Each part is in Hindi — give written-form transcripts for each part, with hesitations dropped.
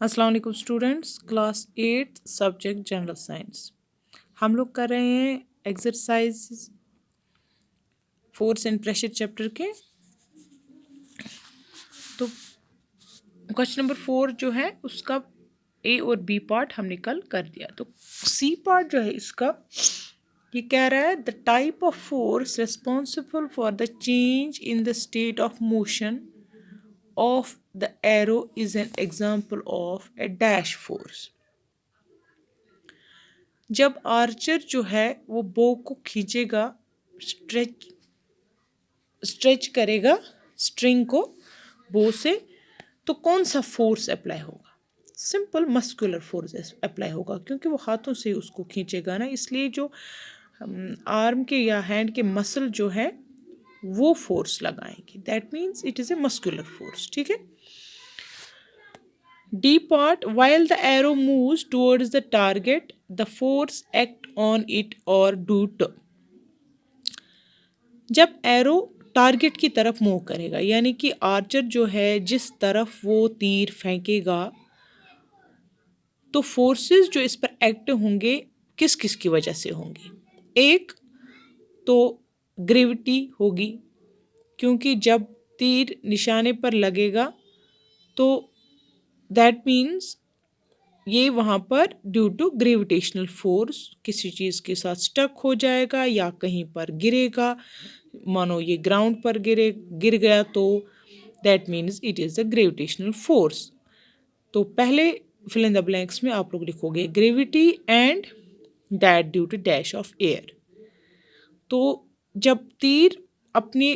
अस्सलाम वालेकुम students, class 8 subject general science. हम लोग कर रहे हैं exercise force and pressure chapter के। तो क्वेश्चन नंबर 4 जो है उसका ए और बी पार्ट हमने कल कर दिया। तो सी पार्ट जो है इसका ये कह रहा है the type of force responsible for the change in the state of motion of the arrow is an example of A dash force. जब आर्चर जो है वो बो को खींचेगा, स्ट्रेच करेगा स्ट्रिंग को बो से, तो कौन सा फोर्स अप्लाई होगा? सिंपल मस्कुलर फोर्स अप्लाई होगा, क्योंकि वो हाथों से उसको खींचेगा ना, इसलिए जो आर्म के या हैंड के मसल जो है वो फोर्स लगाएंगे। That means it is a muscular force. ठीक है। D part, while the arrow moves towards the target, the force act on it or do to. जब एरो टारगेट की तरफ मूव करेगा, यानी कि आर्चर जो है जिस तरफ वो तीर फेंकेगा, तो फोर्सेस जो इस पर एक्ट होंगे किस किस की वजह से होंगी? एक तो ग्रेविटी होगी, क्योंकि जब तीर निशाने पर लगेगा तो दैट मीन्स ये वहाँ पर ड्यू टू ग्रेविटेशनल फोर्स किसी चीज़ के साथ स्टक हो जाएगा या कहीं पर गिरेगा। मानो ये ग्राउंड पर गिर गया तो that means it is the gravitational force. तो पहले फिल इन द ब्लैंक्स में आप लोग लिखोगे gravity and that due to dash of air. तो जब तीर अपने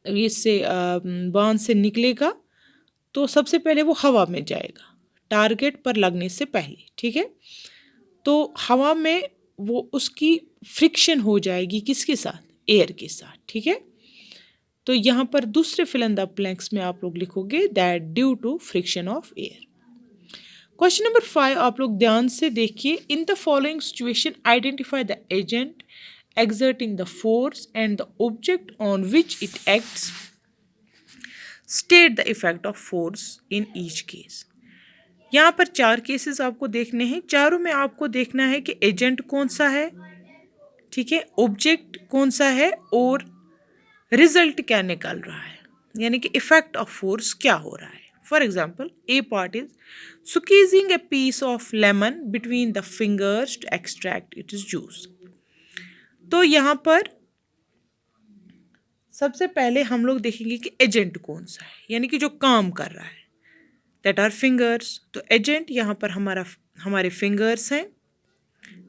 इससे बांध से निकलेगा तो सबसे पहले वो हवा में जाएगा टारगेट पर लगने से पहले। ठीक है। तो हवा में वो उसकी फ्रिक्शन हो जाएगी किसके साथ? एयर के साथ। ठीक है। तो यहाँ पर दूसरे फिल इन द ब्लैंक्स में आप लोग लिखोगे that due to friction of air. Question number 5 आप लोग ध्यान से देखिए। In the following situation identify the agent exerting the force and the object on which it acts. State the effect of force in each case. यहाँ पर 4 केसेस आपको देखने हैं। चारों में आपको देखना है कि एजेंट कौन सा है, ठीक है, ऑब्जेक्ट कौन सा है और रिजल्ट क्या निकल रहा है, यानी कि इफेक्ट ऑफ फोर्स क्या हो रहा है। For example A part is squeezing a piece of lemon between the fingers to extract its juice. तो यहाँ पर सबसे पहले हम लोग देखेंगे कि एजेंट कौन सा है, यानी कि जो काम कर रहा है, दैट आर फिंगर्स। तो एजेंट यहाँ पर हमारे फिंगर्स हैं।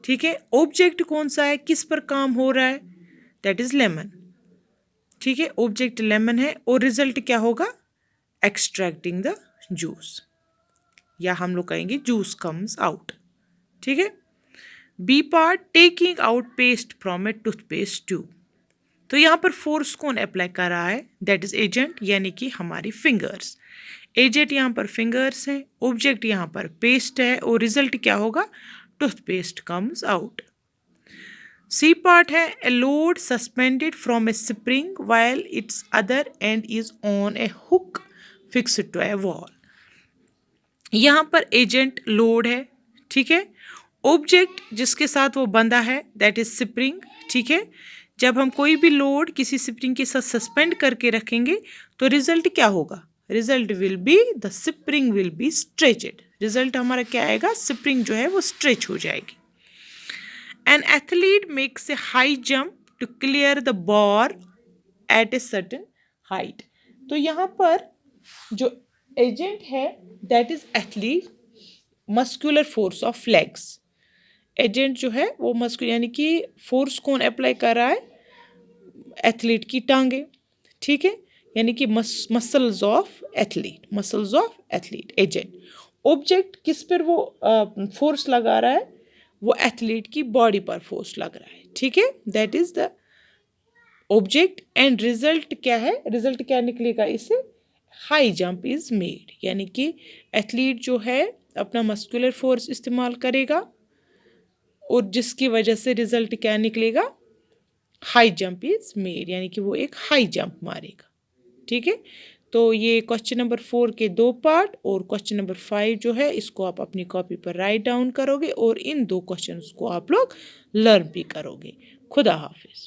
ठीक है। ऑब्जेक्ट कौन सा है, किस पर काम हो रहा है, दैट इज लेमन। ठीक है। ऑब्जेक्ट लेमन है और रिजल्ट क्या होगा? एक्सट्रैक्टिंग द जूस, या हम लोग कहेंगे जूस कम्स आउट। ठीक है। B part taking out paste from a toothpaste tube. तो यहाँ पर फोर्स कौन अप्लाई कर रहा है? दैट इज एजेंट, यानी कि हमारी फिंगर्स। एजेंट यहाँ पर फिंगर्स है, ऑब्जेक्ट यहाँ पर पेस्ट है और रिजल्ट क्या होगा? Toothpaste comes out. C part है a load suspended from a spring while its other end is on a hook fixed to a wall. यहाँ पर एजेंट लोड है, ठीक है, ऑब्जेक्ट जिसके साथ वो बंधा है दैट इज स्प्रिंग। ठीक है। जब हम कोई भी लोड किसी स्प्रिंग के साथ सस्पेंड करके रखेंगे तो रिजल्ट क्या होगा? Result will be the spring will be stretched. Result हमारा क्या आएगा? स्प्रिंग जो है वो स्ट्रेच हो जाएगी। An athlete makes a high jump to clear the bar at a certain height. तो यहाँ पर जो एजेंट है that is athlete, muscular force of legs. Agent जो है वो मस्कुलर, यानी कि फोर्स कौन अप्लाई कर रहा है? एथलीट की टांगे। ठीक है। यानी कि muscles of athlete agent. Object किस पर वो फोर्स लगा रहा है? वो एथलीट की बॉडी पर फोर्स लग रहा है। ठीक है। That is the object and result क्या है? रिजल्ट क्या निकलेगा इससे? हाई जंप इज मेड, यानी कि एथलीट जो है अपना मस्कुलर फोर्स इस्तेमाल करेगा और जिसकी वजह से रिजल्ट क्या निकलेगा? हाई जंप इज मेड, यानी कि वो एक हाई जंप मारेगा। ठीक है। तो ये क्वेश्चन नंबर 4 के 2 पार्ट और क्वेश्चन नंबर 5 जो है इसको आप अपनी कॉपी पर राइट डाउन करोगे और इन 2 क्वेश्चंस को आप लोग लर्न भी करोगे। खुदा हाफिज।